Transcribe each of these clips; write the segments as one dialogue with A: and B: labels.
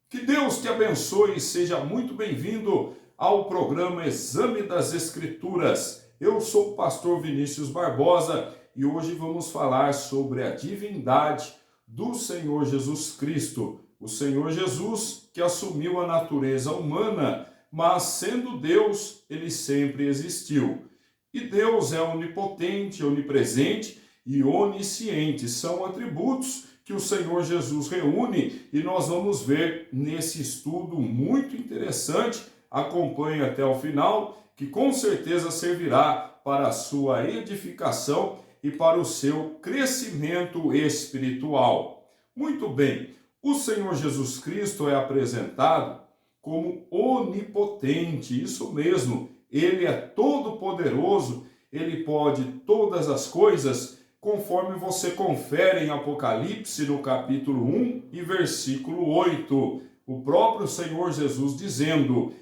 A: Que Deus te abençoe e seja muito bem-vindo ao programa Exame das Escrituras. Eu sou o pastor Vinícius Barbosa e hoje vamos falar sobre a divindade do Senhor Jesus Cristo. O Senhor Jesus que assumiu a natureza humana, mas sendo Deus, ele sempre existiu. E Deus é onipotente, onipresente e onisciente. São atributos que o Senhor Jesus reúne e nós vamos ver nesse estudo muito interessante. Acompanhe até o final, que com certeza servirá para a sua edificação e para o seu crescimento espiritual. Muito bem, o Senhor Jesus Cristo é apresentado como onipotente, isso mesmo, ele é todo-poderoso, ele pode todas as coisas, conforme você confere em Apocalipse, no capítulo 1 e versículo 8. O próprio Senhor Jesus dizendo: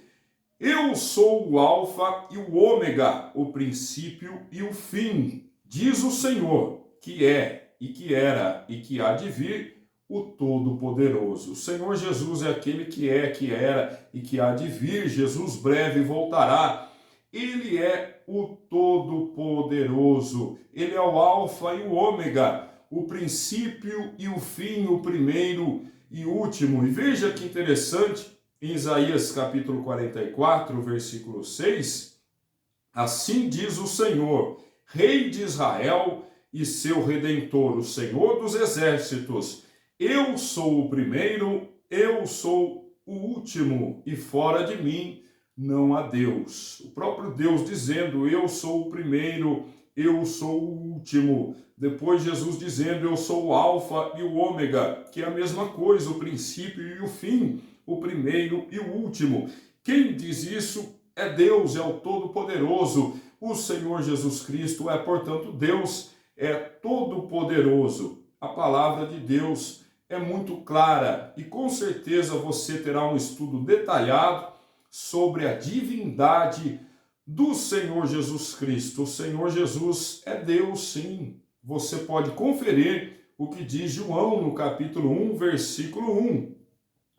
A: Eu sou o Alfa e o Ômega, o princípio e o fim, diz o Senhor, que é, e que era, e que há de vir, o Todo-Poderoso. O Senhor Jesus é aquele que é, que era e que há de vir. Jesus breve voltará. Ele é o Todo-Poderoso. Ele é o Alfa e o Ômega, o princípio e o fim, o primeiro e último. E veja que interessante, em Isaías capítulo 44, versículo 6, assim diz o Senhor, Rei de Israel e seu Redentor, o Senhor dos exércitos, eu sou o primeiro, eu sou o último, e fora de mim não há Deus. O próprio Deus dizendo, eu sou o primeiro, eu sou o último. Depois Jesus dizendo, eu sou o Alfa e o Ômega, que é a mesma coisa, o princípio e o fim, o primeiro e o último. Quem diz isso é Deus, é o Todo-Poderoso. O Senhor Jesus Cristo é, portanto, Deus, é todo-poderoso. A palavra de Deus é muito clara e com certeza você terá um estudo detalhado sobre a divindade do Senhor Jesus Cristo. O Senhor Jesus é Deus, sim. Você pode conferir o que diz João no capítulo 1, versículo 1.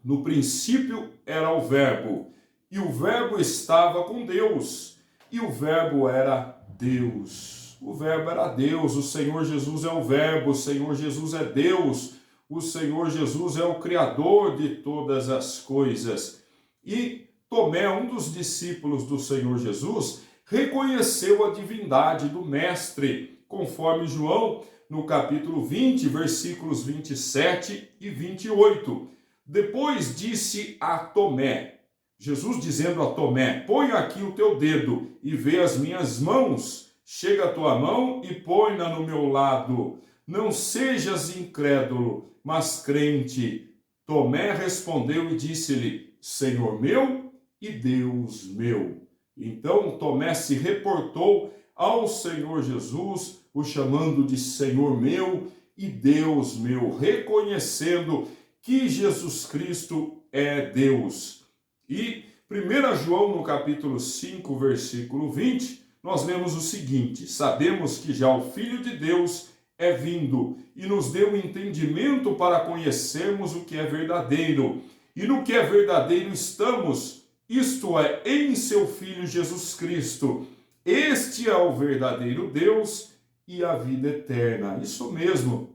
A: No princípio era o Verbo, e o Verbo estava com Deus, e o Verbo era Deus. O Verbo era Deus, o Senhor Jesus é o Verbo, o Senhor Jesus é Deus, o Senhor Jesus é o Criador de todas as coisas. E Tomé, um dos discípulos do Senhor Jesus, reconheceu a divindade do Mestre, conforme João, no capítulo 20, versículos 27 e 28. Depois disse a Tomé, Jesus dizendo a Tomé, põe aqui o teu dedo e vê as minhas mãos, chega a tua mão e põe-na no meu lado. Não sejas incrédulo, mas crente. Tomé respondeu e disse-lhe, Senhor meu e Deus meu. Então Tomé se reportou ao Senhor Jesus, o chamando de Senhor meu e Deus meu, reconhecendo que Jesus Cristo é Deus. E 1 João, no capítulo 5, versículo 20, nós lemos o seguinte, sabemos que já o Filho de Deus é vindo e nos deu entendimento para conhecermos o que é verdadeiro. E no que é verdadeiro estamos, isto é, em seu Filho Jesus Cristo. Este é o verdadeiro Deus e a vida eterna. Isso mesmo,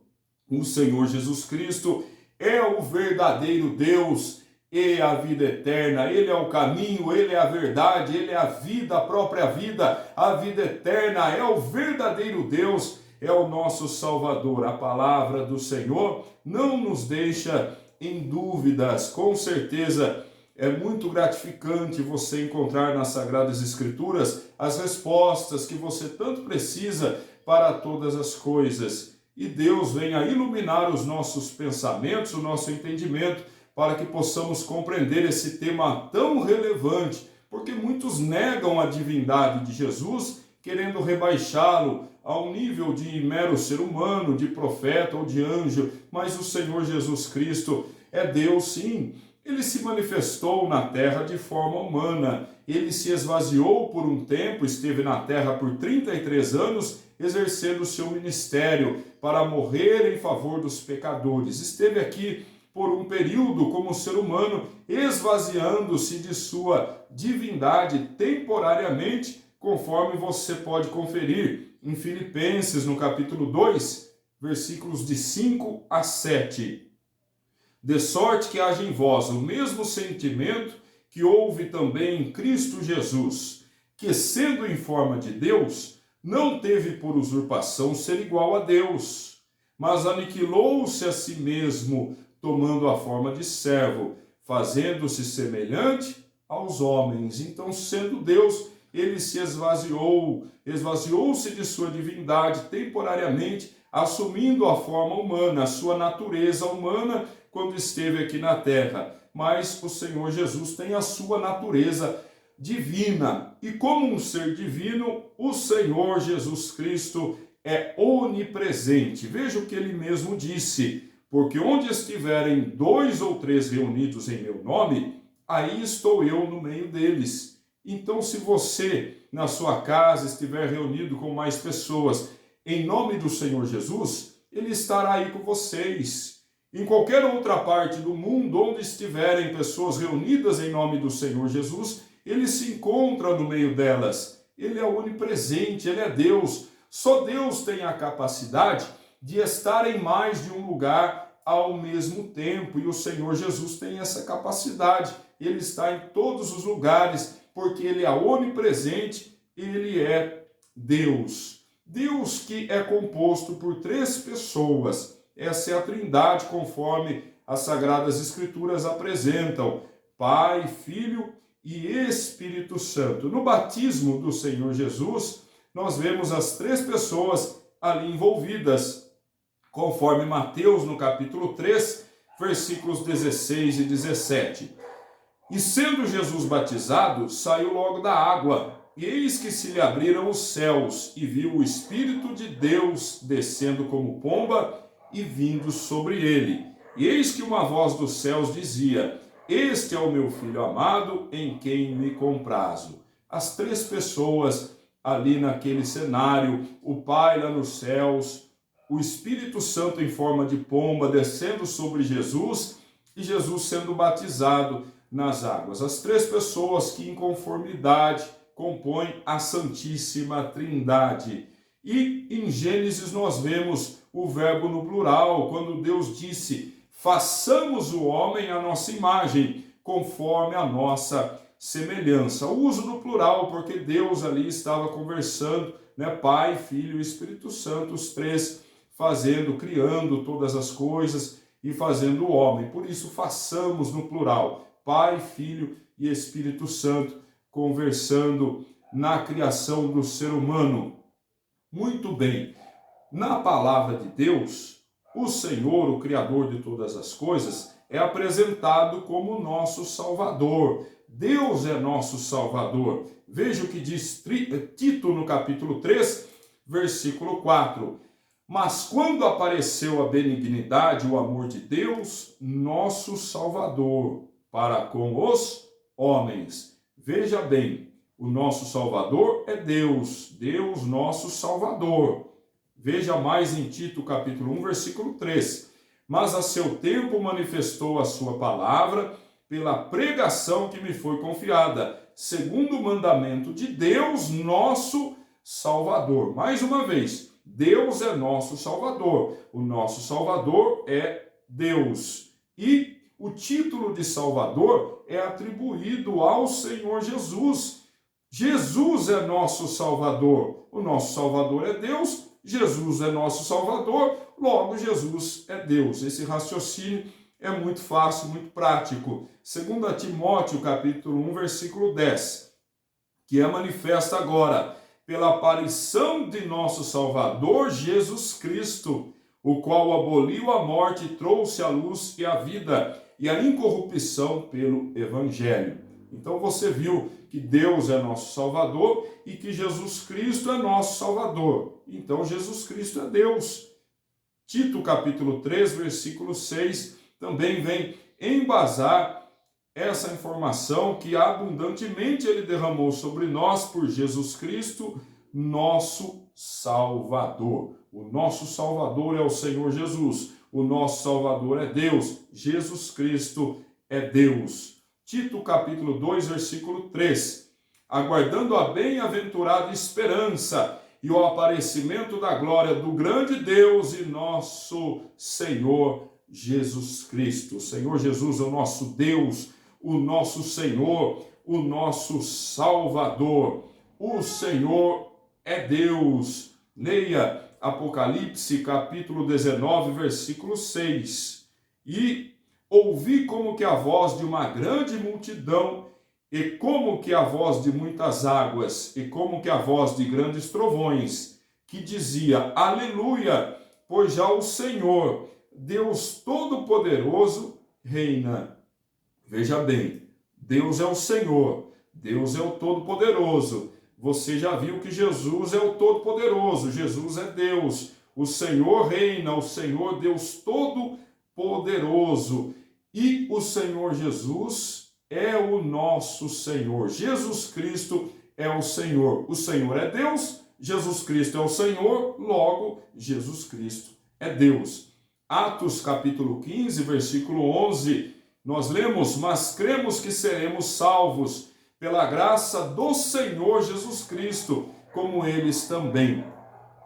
A: o Senhor Jesus Cristo é o verdadeiro Deus e a vida eterna. Ele é o caminho, ele é a verdade, ele é a vida, a própria vida, a vida eterna. É o verdadeiro Deus, é o nosso Salvador. A palavra do Senhor não nos deixa em dúvidas. Com certeza é muito gratificante você encontrar nas Sagradas Escrituras as respostas que você tanto precisa para todas as coisas. E Deus venha iluminar os nossos pensamentos, o nosso entendimento, para que possamos compreender esse tema tão relevante, porque muitos negam a divindade de Jesus, querendo rebaixá-lo ao nível de mero ser humano, de profeta ou de anjo, mas o Senhor Jesus Cristo é Deus, sim. Ele se manifestou na terra de forma humana, ele se esvaziou por um tempo, esteve na terra por 33 anos, exercendo o seu ministério para morrer em favor dos pecadores. Esteve aqui por um período como ser humano, esvaziando-se de sua divindade temporariamente, conforme você pode conferir em Filipenses, no capítulo 2, versículos de 5 a 7. De sorte que haja em vós o mesmo sentimento que houve também em Cristo Jesus, que, sendo em forma de Deus, não teve por usurpação ser igual a Deus, mas aniquilou-se a si mesmo, tomando a forma de servo, fazendo-se semelhante aos homens. Então, sendo Deus, ele se esvaziou-se de sua divindade temporariamente, assumindo a forma humana, a sua natureza humana, quando esteve aqui na terra. Mas o Senhor Jesus tem a sua natureza divina. E como um ser divino, o Senhor Jesus Cristo é onipresente. Veja o que ele mesmo disse: porque onde estiverem 2 ou 3 reunidos em meu nome, aí estou eu no meio deles. Então, se você, na sua casa, estiver reunido com mais pessoas, em nome do Senhor Jesus, ele estará aí com vocês. Em qualquer outra parte do mundo, onde estiverem pessoas reunidas em nome do Senhor Jesus, ele se encontra no meio delas. Ele é onipresente, ele é Deus. Só Deus tem a capacidade de estar em mais de um lugar ao mesmo tempo. E o Senhor Jesus tem essa capacidade. Ele está em todos os lugares, porque ele é onipresente, ele é Deus. Deus que é composto por 3 pessoas. Essa é a Trindade, conforme as Sagradas Escrituras apresentam: Pai, Filho e Espírito Santo. No batismo do Senhor Jesus, nós vemos as 3 pessoas ali envolvidas, conforme Mateus, no capítulo 3, versículos 16 e 17. E sendo Jesus batizado, saiu logo da água, e eis que se lhe abriram os céus, e viu o Espírito de Deus descendo como pomba e vindo sobre ele. E eis que uma voz dos céus dizia: Este é o meu Filho amado, em quem me comprazo. As 3 pessoas ali naquele cenário, o Pai lá nos céus, o Espírito Santo em forma de pomba descendo sobre Jesus e Jesus sendo batizado nas águas. As 3 pessoas que em conformidade compõem a Santíssima Trindade. E em Gênesis nós vemos o verbo no plural, quando Deus disse: façamos o homem à nossa imagem, conforme a nossa semelhança. O uso do plural, porque Deus ali estava conversando, né? Pai, Filho e Espírito Santo, os 3 fazendo, criando todas as coisas e fazendo o homem. Por isso, façamos no plural: Pai, Filho e Espírito Santo, conversando na criação do ser humano. Muito bem. Na palavra de Deus, o Senhor, o Criador de todas as coisas, é apresentado como nosso Salvador. Deus é nosso Salvador. Veja o que diz Tito no capítulo 3, versículo 4. Mas quando apareceu a benignidade, o amor de Deus, nosso Salvador, para com os homens. Veja bem, o nosso Salvador é Deus, Deus nosso Salvador. Veja mais em Tito capítulo 1, versículo 3. Mas a seu tempo manifestou a sua palavra pela pregação que me foi confiada, segundo o mandamento de Deus, nosso Salvador. Mais uma vez, Deus é nosso Salvador. O nosso Salvador é Deus. E o título de Salvador é atribuído ao Senhor Jesus. Jesus é nosso Salvador. O nosso Salvador é Deus. Jesus é nosso Salvador, logo Jesus é Deus. Esse raciocínio é muito fácil, muito prático. 2 Timóteo, capítulo 1, versículo 10, que é manifesta agora pela aparição de nosso Salvador Jesus Cristo, o qual aboliu a morte e trouxe a luz e a vida e a incorrupção pelo Evangelho. Então você viu que Deus é nosso Salvador e que Jesus Cristo é nosso Salvador. Então Jesus Cristo é Deus. Tito capítulo 3, versículo 6, também vem embasar essa informação que abundantemente ele derramou sobre nós por Jesus Cristo, nosso Salvador. O nosso Salvador é o Senhor Jesus. O nosso Salvador é Deus. Jesus Cristo é Deus. Tito capítulo 2, versículo 3. Aguardando a bem-aventurada esperança e o aparecimento da glória do grande Deus e nosso Senhor Jesus Cristo. O Senhor Jesus é o nosso Deus, o nosso Senhor, o nosso Salvador. O Senhor é Deus. Leia Apocalipse capítulo 19, versículo 6. E ouvi como que a voz de uma grande multidão, e como que a voz de muitas águas, e como que a voz de grandes trovões, que dizia: Aleluia, pois já o Senhor, Deus Todo-Poderoso, reina. Veja bem, Deus é o Senhor, Deus é o Todo-Poderoso. Você já viu que Jesus é o Todo-Poderoso, Jesus é Deus. O Senhor reina, o Senhor Deus Todo-Poderoso. E o Senhor Jesus é o nosso Senhor. Jesus Cristo é o Senhor. O Senhor é Deus, Jesus Cristo é o Senhor, logo, Jesus Cristo é Deus. Atos capítulo 15, versículo 11, nós lemos: mas cremos que seremos salvos pela graça do Senhor Jesus Cristo, como eles também.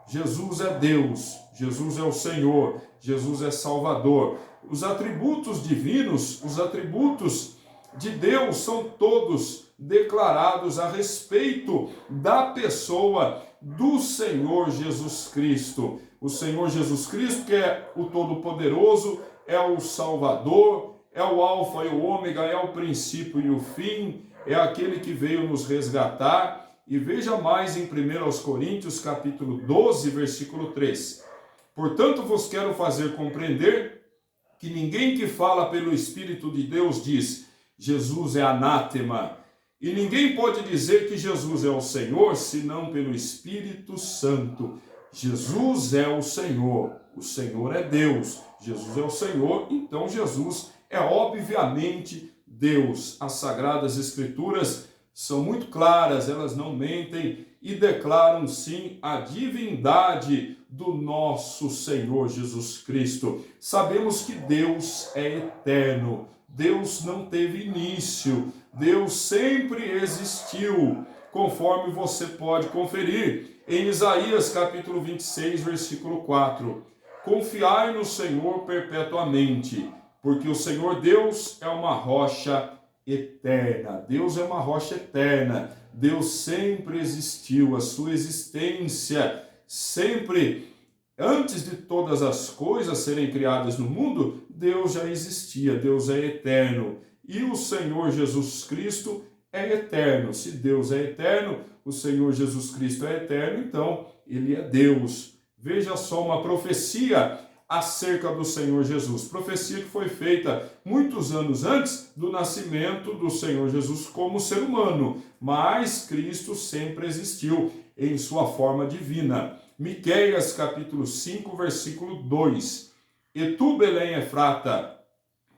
A: Jesus é Deus, Jesus é o Senhor, Jesus é Salvador. Os atributos divinos, os atributos de Deus são todos declarados a respeito da pessoa do Senhor Jesus Cristo. O Senhor Jesus Cristo, que é o Todo-Poderoso, é o Salvador, é o Alfa e o Ômega, é o princípio e o fim, é aquele que veio nos resgatar. E veja mais em 1 Coríntios capítulo 12, versículo 3. Portanto, vos quero fazer compreender que ninguém que fala pelo Espírito de Deus diz: Jesus é anátema. E ninguém pode dizer que Jesus é o Senhor, senão pelo Espírito Santo. Jesus é o Senhor é Deus, Jesus é o Senhor, então Jesus é obviamente Deus. As Sagradas Escrituras são muito claras, elas não mentem e declaram sim a divindade do nosso Senhor Jesus Cristo. Sabemos que Deus é eterno, Deus não teve início, Deus sempre existiu, conforme você pode conferir em Isaías capítulo 26, versículo 4. Confiai no Senhor perpetuamente, porque o Senhor Deus é uma rocha eterna. Deus é uma rocha eterna. Deus sempre existiu, a sua existência sempre, antes de todas as coisas serem criadas no mundo, Deus já existia, Deus é eterno. E o Senhor Jesus Cristo é eterno. Se Deus é eterno, o Senhor Jesus Cristo é eterno, então ele é Deus. Veja só uma profecia acerca do Senhor Jesus. Profecia que foi feita muitos anos antes do nascimento do Senhor Jesus como ser humano, mas Cristo sempre existiu em sua forma divina. Miqueias capítulo 5, versículo 2. E tu, Belém Efrata,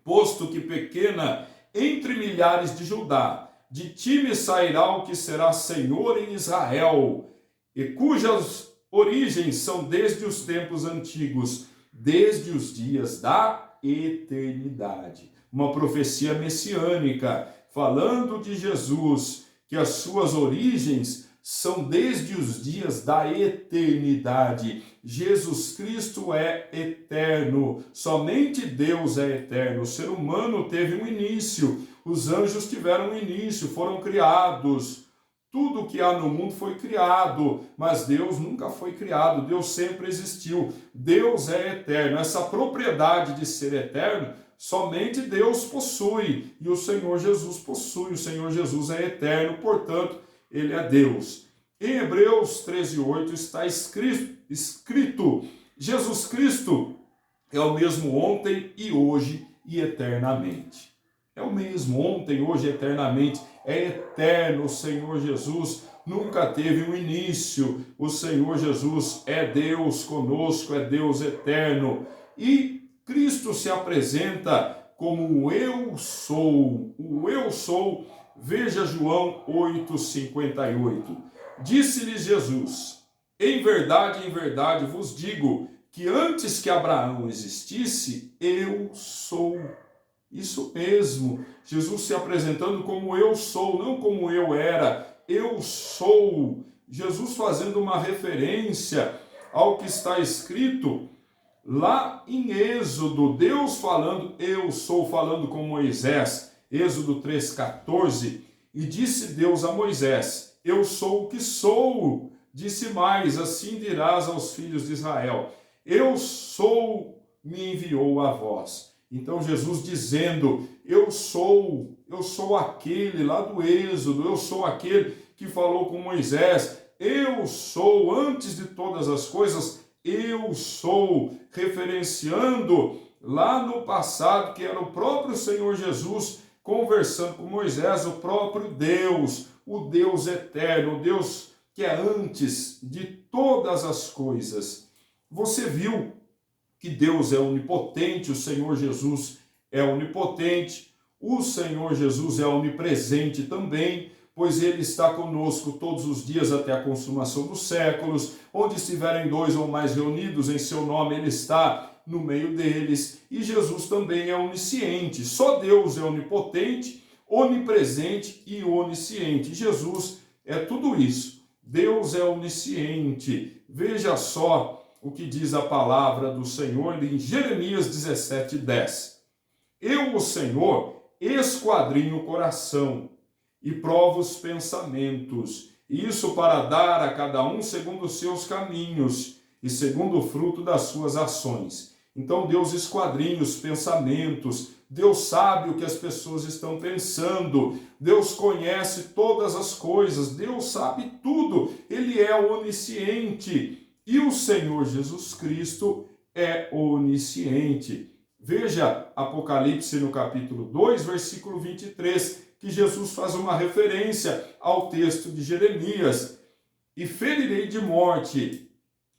A: posto que pequena entre milhares de Judá, de ti me sairá o que será Senhor em Israel, e cujas origens são desde os tempos antigos, desde os dias da eternidade. Uma profecia messiânica, falando de Jesus, que as suas origens são desde os dias da eternidade. Jesus Cristo é eterno, somente Deus é eterno. O ser humano teve um início, os anjos tiveram um início, foram criados. Tudo que há no mundo foi criado, mas Deus nunca foi criado, Deus sempre existiu. Deus é eterno. Essa propriedade de ser eterno, somente Deus possui, e o Senhor Jesus possui. O Senhor Jesus é eterno, portanto, ele é Deus. Em Hebreus 13:8 está escrito: Jesus Cristo é o mesmo ontem e hoje e eternamente. É o mesmo ontem, hoje e eternamente. É eterno. O Senhor Jesus nunca teve um início. O Senhor Jesus é Deus conosco, é Deus eterno. E Cristo se apresenta como o Eu Sou. O Eu Sou, veja João 8,58. Disse-lhes Jesus: em verdade vos digo, que antes que Abraão existisse, eu sou. Isso mesmo, Jesus se apresentando como eu sou, não como eu era, eu sou. Jesus fazendo uma referência ao que está escrito lá em Êxodo, Deus falando, eu sou, falando com Moisés, Êxodo 3,14, e disse Deus a Moisés, eu sou o que sou, disse mais, assim dirás aos filhos de Israel, eu sou, me enviou a vós. Então Jesus dizendo, eu sou aquele lá do Êxodo, eu sou aquele que falou com Moisés, eu sou, antes de todas as coisas, eu sou, referenciando lá no passado, que era o próprio Senhor Jesus conversando com Moisés, o próprio Deus, o Deus eterno, o Deus que é antes de todas as coisas. Você viu que Deus é onipotente, o Senhor Jesus é onipotente, o Senhor Jesus é onipresente também, pois Ele está conosco todos os dias até a consumação dos séculos, onde estiverem dois ou mais reunidos em seu nome, Ele está no meio deles, e Jesus também é onisciente, só Deus é onipotente, onipresente e onisciente, Jesus é tudo isso, Deus é onisciente, veja só o que diz a palavra do Senhor em Jeremias 17:10. Eu, o Senhor, esquadrinho o coração e provo os pensamentos, isso para dar a cada um segundo os seus caminhos e segundo o fruto das suas ações. Então Deus esquadrinha os pensamentos, Deus sabe o que as pessoas estão pensando, Deus conhece todas as coisas, Deus sabe tudo, Ele é onisciente. E o Senhor Jesus Cristo é onisciente. Veja Apocalipse no capítulo 2, versículo 23, que Jesus faz uma referência ao texto de Jeremias. E ferirei de morte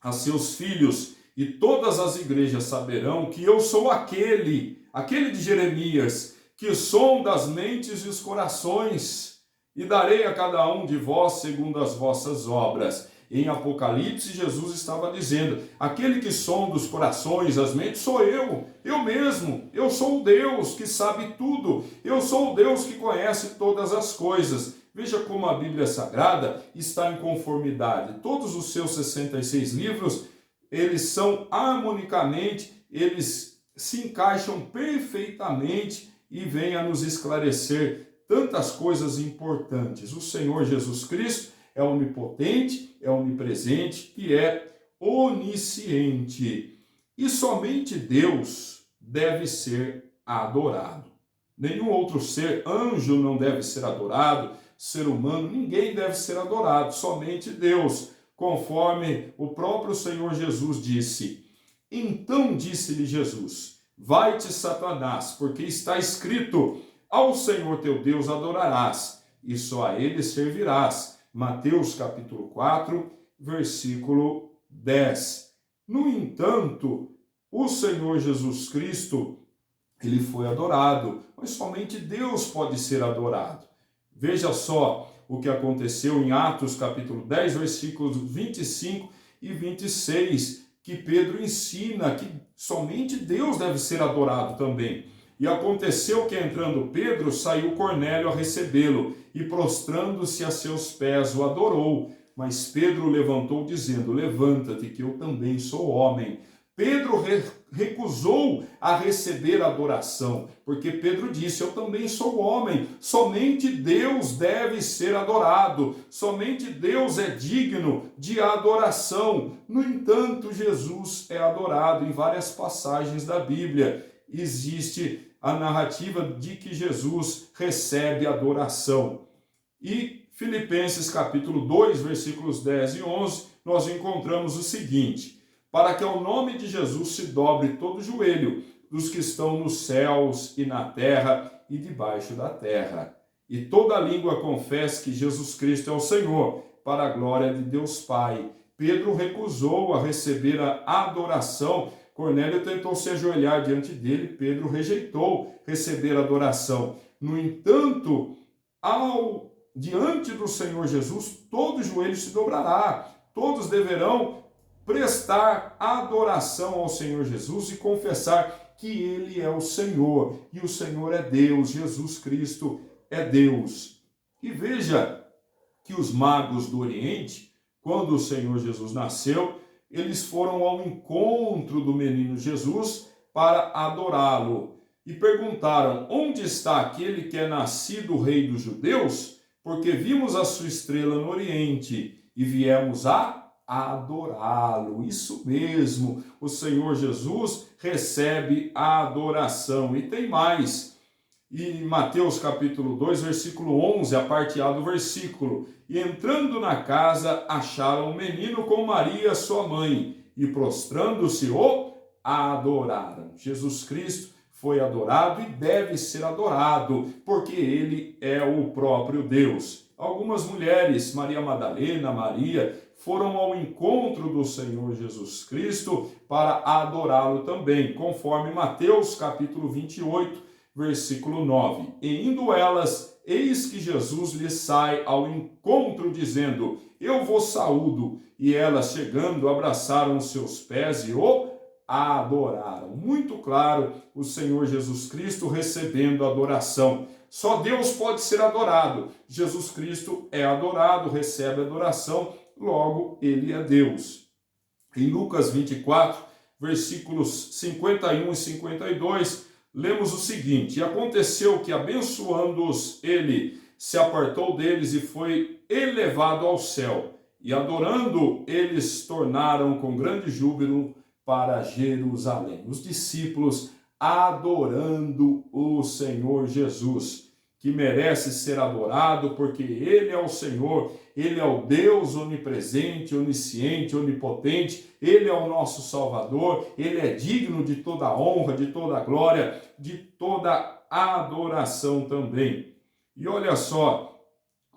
A: a seus filhos, e todas as igrejas saberão que eu sou aquele de Jeremias, que sonda as mentes e os corações, e darei a cada um de vós segundo as vossas obras. Em Apocalipse, Jesus estava dizendo, aquele que sonda os corações, as mentes, sou eu mesmo, eu sou o Deus que sabe tudo, eu sou o Deus que conhece todas as coisas. Veja como a Bíblia Sagrada está em conformidade. Todos os seus 66 livros, eles são harmonicamente, eles se encaixam perfeitamente e vêm a nos esclarecer tantas coisas importantes. O Senhor Jesus Cristo é onipotente, é onipresente e é onisciente. E somente Deus deve ser adorado. Nenhum outro ser, anjo não deve ser adorado, ser humano, ninguém deve ser adorado, somente Deus, conforme o próprio Senhor Jesus disse. Então disse-lhe Jesus, vai-te Satanás, porque está escrito, ao Senhor teu Deus adorarás, e só a ele servirás. Mateus capítulo 4, versículo 10. No entanto, o Senhor Jesus Cristo, ele foi adorado, mas somente Deus pode ser adorado. Veja só o que aconteceu em Atos capítulo 10, versículos 25 e 26, que Pedro ensina que somente Deus deve ser adorado também. E aconteceu que, entrando Pedro, saiu Cornélio a recebê-lo, e prostrando-se a seus pés o adorou. Mas Pedro o levantou, dizendo, levanta-te, que eu também sou homem. Pedro recusou a receber a adoração, porque Pedro disse, eu também sou homem, somente Deus deve ser adorado, somente Deus é digno de adoração. No entanto, Jesus é adorado em várias passagens da Bíblia. Existe a narrativa de que Jesus recebe adoração. E Filipenses capítulo 2, versículos 10 e 11, nós encontramos o seguinte, para que ao nome de Jesus se dobre todo o joelho dos que estão nos céus e na terra e debaixo da terra, e toda língua confesse que Jesus Cristo é o Senhor, para a glória de Deus Pai. Pedro recusou a receber a adoração. Cornélio tentou se ajoelhar diante dele, Pedro rejeitou receber adoração. No entanto, diante do Senhor Jesus, todo joelho se dobrará, todos deverão prestar adoração ao Senhor Jesus e confessar que Ele é o Senhor, e o Senhor é Deus, Jesus Cristo é Deus. E veja que os magos do Oriente, quando o Senhor Jesus nasceu, eles foram ao encontro do menino Jesus para adorá-lo. E perguntaram: onde está aquele que é nascido rei dos judeus? Porque vimos a sua estrela no Oriente e viemos a adorá-lo. Isso mesmo, o Senhor Jesus recebe a adoração. E tem mais. E Mateus capítulo 2, versículo 11, a parte A do versículo: e entrando na casa, acharam um menino com Maria, sua mãe, e prostrando-se o adoraram. Jesus Cristo foi adorado e deve ser adorado, porque ele é o próprio Deus. Algumas mulheres, Maria Madalena, Maria, foram ao encontro do Senhor Jesus Cristo para adorá-lo também, conforme Mateus capítulo 28, versículo 9. E indo elas, eis que Jesus lhes sai ao encontro, dizendo: eu vos saúdo. E elas, chegando, abraçaram os seus pés e o adoraram. Muito claro, o Senhor Jesus Cristo recebendo adoração. Só Deus pode ser adorado. Jesus Cristo é adorado, recebe adoração, logo ele é Deus. Em Lucas 24, versículos 51 e 52, lemos o seguinte: e aconteceu que, abençoando-os, ele se apartou deles e foi elevado ao céu. E adorando, eles tornaram com grande júbilo para Jerusalém. Os discípulos adorando o Senhor Jesus, que merece ser adorado porque ele é o Senhor, ele é o Deus onipresente, onisciente, onipotente, ele é o nosso Salvador, ele é digno de toda honra, de toda glória, de toda adoração também. E olha só,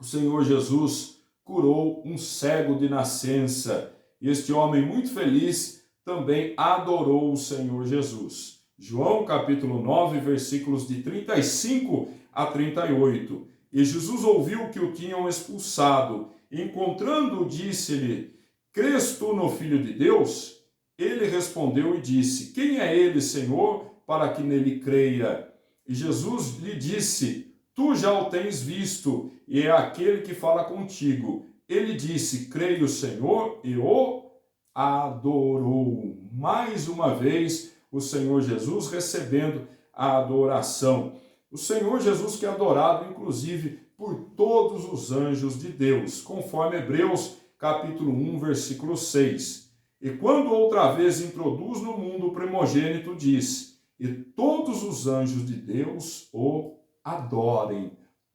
A: o Senhor Jesus curou um cego de nascença, e este homem muito feliz também adorou o Senhor Jesus. João capítulo 9, versículos de 35 a 38. E Jesus ouviu que o tinham expulsado. Encontrando-o, disse-lhe: crês tu no Filho de Deus? Ele respondeu e disse: quem é ele, Senhor, para que nele creia? E Jesus lhe disse: tu já o tens visto, e é aquele que fala contigo. Ele disse: creio, Senhor, e o adorou. Mais uma vez, o Senhor Jesus recebendo a adoração. O Senhor Jesus que é adorado, inclusive, por todos os anjos de Deus, conforme Hebreus capítulo 1, versículo 6. E quando outra vez introduz no mundo o primogênito, diz: e todos os anjos de Deus o adorem.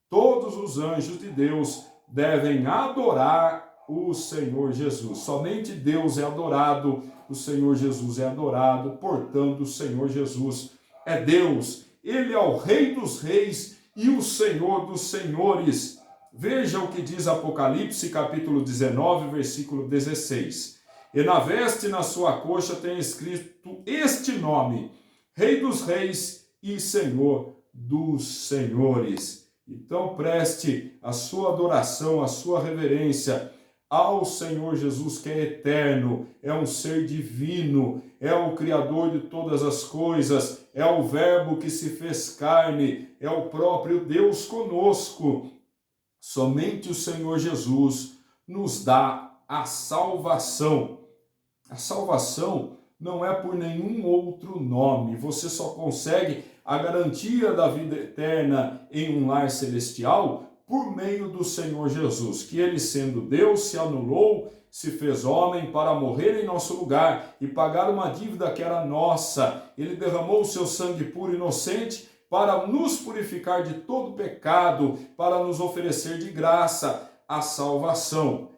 A: Todos os anjos de Deus devem adorar o Senhor Jesus. Somente Deus é adorado, o Senhor Jesus é adorado, portanto o Senhor Jesus é Deus. Ele é o Rei dos Reis e o Senhor dos Senhores. Veja o que diz Apocalipse capítulo 19, versículo 16. E na veste, na sua coxa, tem escrito este nome: Rei dos Reis e Senhor dos Senhores. Então preste a sua adoração, a sua reverência ao Senhor Jesus, que é eterno, é um ser divino, é o Criador de todas as coisas, é o Verbo que se fez carne, é o próprio Deus conosco. Somente o Senhor Jesus nos dá a salvação. A salvação não é por nenhum outro nome. Você só consegue a garantia da vida eterna em um lar celestial por meio do Senhor Jesus, que ele, sendo Deus, se anulou, se fez homem para morrer em nosso lugar e pagar uma dívida que era nossa. Ele derramou o seu sangue puro e inocente para nos purificar de todo pecado, para nos oferecer de graça a salvação.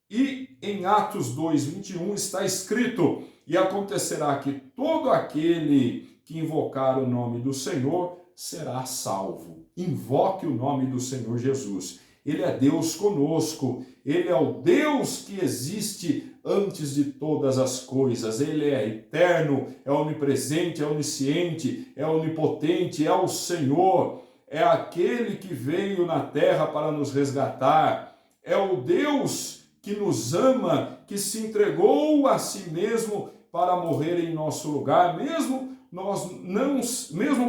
A: E em Atos 2, 21 está escrito: e acontecerá que todo aquele que invocar o nome do Senhor será salvo. Invoque o nome do Senhor Jesus. Ele é Deus conosco. Ele é o Deus que existe antes de todas as coisas. Ele é eterno, é onipresente, é onisciente, é onipotente, é o Senhor. É aquele que veio na terra para nos resgatar. É o Deus que nos ama que se entregou a si mesmo para morrer em nosso lugar, mesmo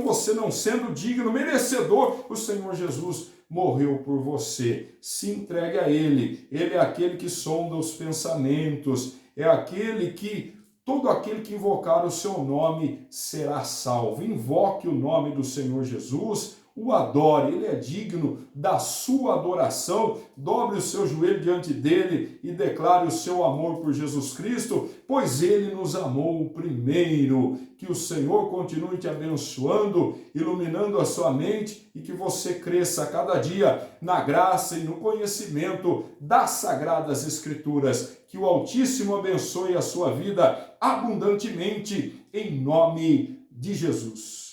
A: você não sendo digno, merecedor, o Senhor Jesus morreu por você. Se entregue a Ele. Ele é aquele que sonda os pensamentos, é aquele que todo aquele que invocar o seu nome será salvo. Invoque o nome do Senhor Jesus, o adore, ele é digno da sua adoração. Dobre o seu joelho diante dele e declare o seu amor por Jesus Cristo, pois ele nos amou primeiro. Que o Senhor continue te abençoando, iluminando a sua mente e que você cresça a cada dia na graça e no conhecimento das Sagradas Escrituras. Que o Altíssimo abençoe a sua vida abundantemente, em nome de Jesus.